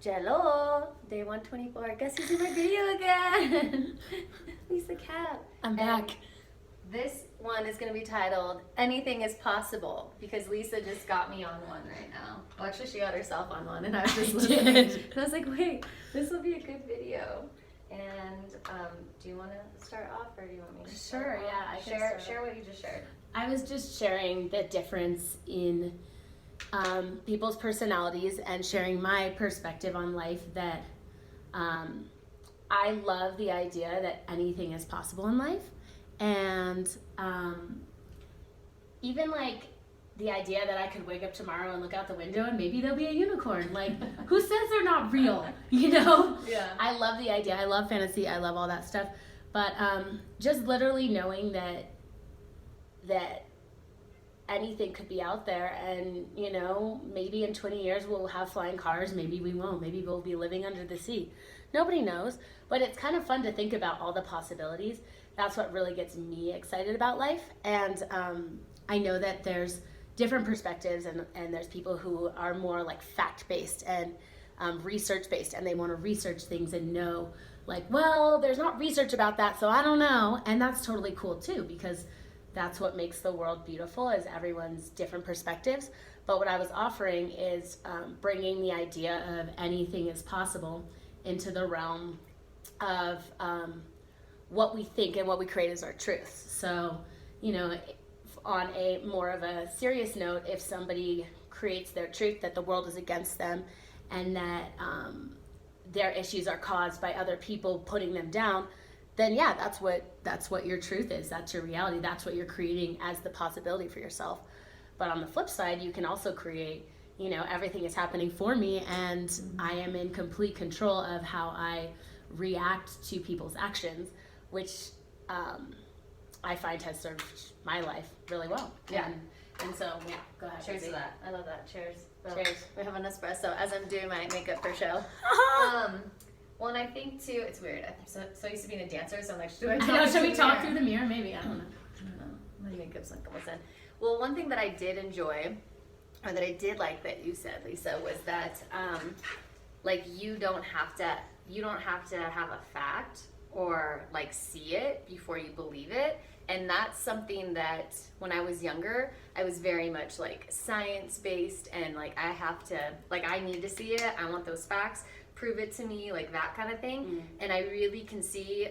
Jello, day 124. Guess who's in my video again? Lisa Cap. I'm back. This one is going to be titled Anything is Possible because Lisa just got me on one right now. Well, actually, she got herself on one, and I was just listening. And I was like, wait, this will be a good video. And do you want to start off, or do you want me to start Sure, off? yeah, I can Share what you just shared. I was just sharing the difference in people's personalities and sharing my perspective on life that I love the idea that anything is possible in life. And even like the idea that I could wake up tomorrow and look out the window and maybe there'll be a unicorn. Like, who says they're not real? You know? Yeah. I love the idea. I love fantasy. I love all that stuff. But just literally knowing that anything could be out there, and you know, maybe in 20 years we'll have flying cars, maybe we won't, maybe we'll be living under the sea. Nobody knows, but it's kind of fun to think about all the possibilities. That's what really gets me excited about life. And I know that there's different perspectives, and there's people who are more like fact-based and research-based, and they want to research things and know, like, well, there's not research about that, so I don't know. And that's totally cool too, because that's what makes the world beautiful, is everyone's different perspectives. But what I was offering is bringing the idea of anything is possible into the realm of what we think and what we create as our truths. So, you know, on a more of a serious note, if somebody creates their truth that the world is against them and that their issues are caused by other people putting them down, then yeah, that's what your truth is. That's your reality. That's what you're creating as the possibility for yourself. But on the flip side, you can also create, you know, everything is happening for me, and I am in complete control of how I react to people's actions, which I find has served my life really well. Yeah. And so, yeah, go ahead. Cheers to Izzy. that. I love that. Cheers. Well, Cheers. We have an espresso as I'm doing my makeup for show. Well, and I think too, it's weird. I'm so used to being a dancer, so I'm like, I know, should we talk through the mirror? Maybe, I don't know. My makeup's not going in. Well, one thing that I did enjoy, or that I did like that you said, Lisa, was that like you don't have to have a fact or like see it before you believe it. And that's something that when I was younger, I was very much like science based, and like I need to see it. I want those facts, prove it to me, like that kind of thing. And I really can see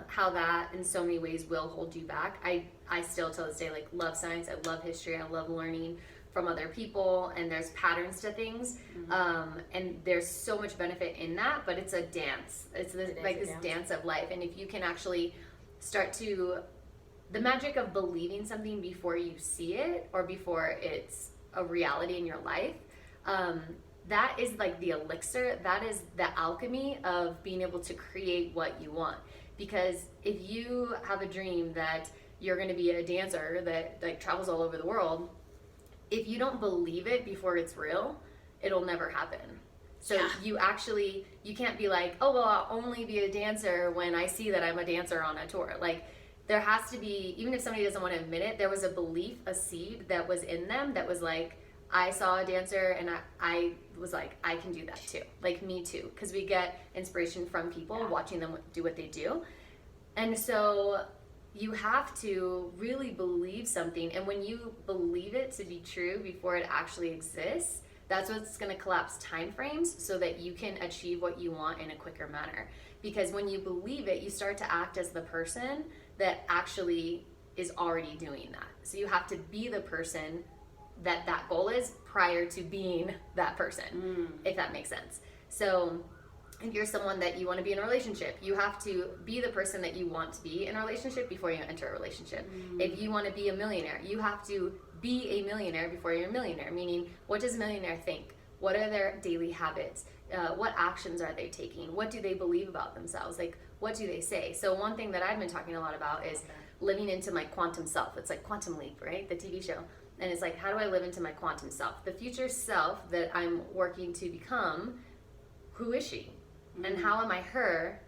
how that in so many ways will hold you back. I still to this day like love science. I love history. I love learning from other people, and there's patterns to things. And there's so much benefit in that, but it's a dance. It's this dance of life. And if you can actually start to, the magic of believing something before you see it or before it's a reality in your life, that is like the elixir. That is the alchemy of being able to create what you want. Because if you have a dream that you're going to be a dancer that like travels all over the world, if you don't believe it before it's real, it'll never happen. So you can't be like, oh, well, I'll only be a dancer when I see that I'm a dancer on a tour. Like, there has to be, even if somebody doesn't want to admit it, there was a belief, a seed that was in them that was like, I saw a dancer and I was like, I can do that too. Like, me too. Because we get inspiration from people watching them do what they do. And so you have to really believe something. And when you believe it to be true before it actually exists, that's what's going to collapse time frames so that you can achieve what you want in a quicker manner. Because when you believe it, you start to act as the person that actually is already doing that. So you have to be the person that goal is prior to being that person, if that makes sense. So if you're someone that you want to be in a relationship, you have to be the person that you want to be in a relationship before you enter a relationship. If you want to be a millionaire, you have to be a millionaire before you're a millionaire, meaning what does a millionaire think? What are their daily habits? What actions are they taking? What do they believe about themselves? Like, what do they say? So one thing that I've been talking a lot about is living into my quantum self. It's like Quantum Leap, right? The TV show. And it's like, how do I live into my quantum self? The future self that I'm working to become, who is she? And how am I her?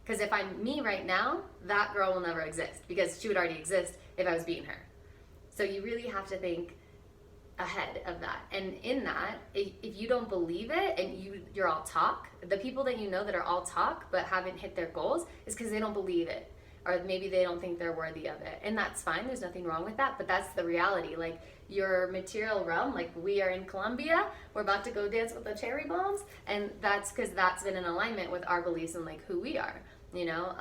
Because if I'm me right now, that girl will never exist because she would already exist if I was being her. So you really have to think, ahead of that. And in that, if you don't believe it and you're all talk, the people that you know that are all talk but haven't hit their goals is because they don't believe it. Or maybe they don't think they're worthy of it. And that's fine. There's nothing wrong with that. But that's the reality. Like your material realm, like we are in Colombia. We're about to go dance with the cherry bombs. And that's because that's been in alignment with our beliefs and like who we are, you know?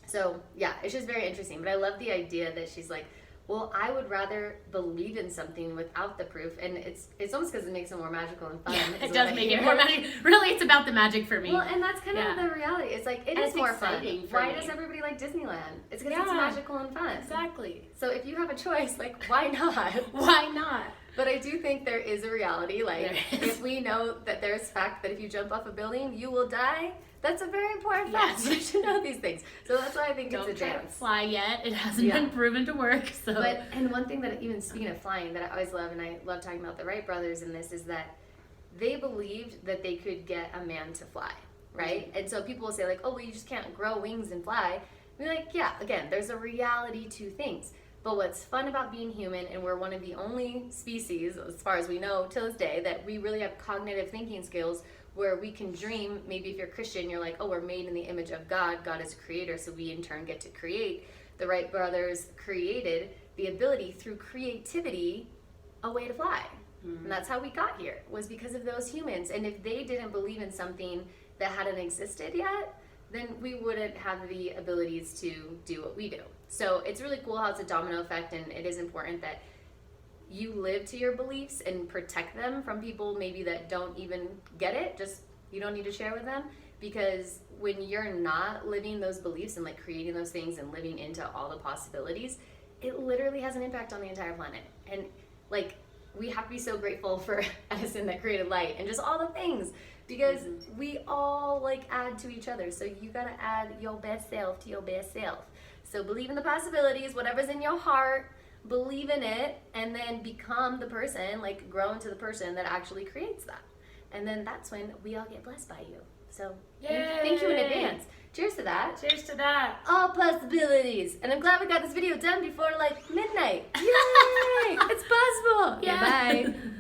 So yeah, it's just very interesting. But I love the idea that she's like, well, I would rather believe in something without the proof, and it's almost because it makes it more magical and fun. Yeah, it does make it more magic. Really, it's about the magic for me. Well, and that's kind of the reality. It's like it is more fun. Why does everybody like Disneyland? It's because it's magical and fun. Exactly. So if you have a choice, like why not? Why not? But I do think there is a reality. Like if we know that there's fact that if you jump off a building, you will die. That's a very important fact. Yes. You should know these things. So that's why I think Don't it's a try to dance. fly yet. It hasn't been proven to work. So. And one thing that, even speaking of flying, that I always love, and I love talking about the Wright brothers in this, is that they believed that they could get a man to fly, right? And so people will say like, oh, well, you just can't grow wings and fly. And we're like, yeah, again, there's a reality to things. But what's fun about being human, and we're one of the only species, as far as we know till this day, that we really have cognitive thinking skills where we can dream. Maybe if you're Christian, you're like, oh, we're made in the image of God. God is a creator, so we in turn get to create. The Wright brothers created the ability through creativity, a way to fly. And that's how we got here, was because of those humans. And if they didn't believe in something that hadn't existed yet, then we wouldn't have the abilities to do what we do. So it's really cool how it's a domino effect, and it is important that you live to your beliefs and protect them from people maybe that don't even get it. Just, you don't need to share with them, because when you're not living those beliefs and like creating those things and living into all the possibilities, it literally has an impact on the entire planet. And like, we have to be so grateful for Edison that created light and just all the things, because we all like add to each other. So you gotta add your best self to your best self. So believe in the possibilities, whatever's in your heart, believe in it, and then become the person, like grow into the person that actually creates that. And then that's when we all get blessed by you. So thank you in advance. Cheers to that. Cheers to that. All possibilities. And I'm glad we got this video done before like midnight. Yay! It's possible. Yeah. Bye.